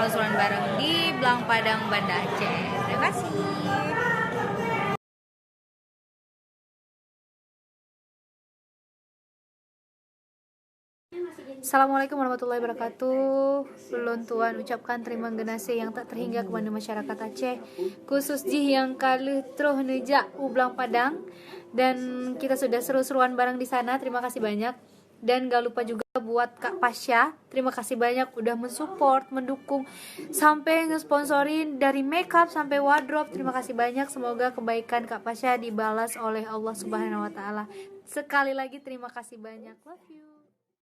seru-seruan bareng di Blang Padang, Banda Aceh. Terima kasih. Assalamualaikum warahmatullahi wabarakatuh. Ulun tuan ucapkan terima kasih yang tak terhingga kepada masyarakat Aceh, khusus jih yang kalih troh nejak Blang Padang, dan kita sudah seru-seruan bareng di sana. Terima kasih banyak. Dan gak lupa juga buat Kak Pasha, terima kasih banyak udah mensupport, mendukung, sampai ngesponsorin dari makeup sampai wardrobe. Terima kasih banyak. Semoga kebaikan Kak Pasha dibalas oleh Allah Subhanahu wa taala. Sekali lagi terima kasih banyak. Love you.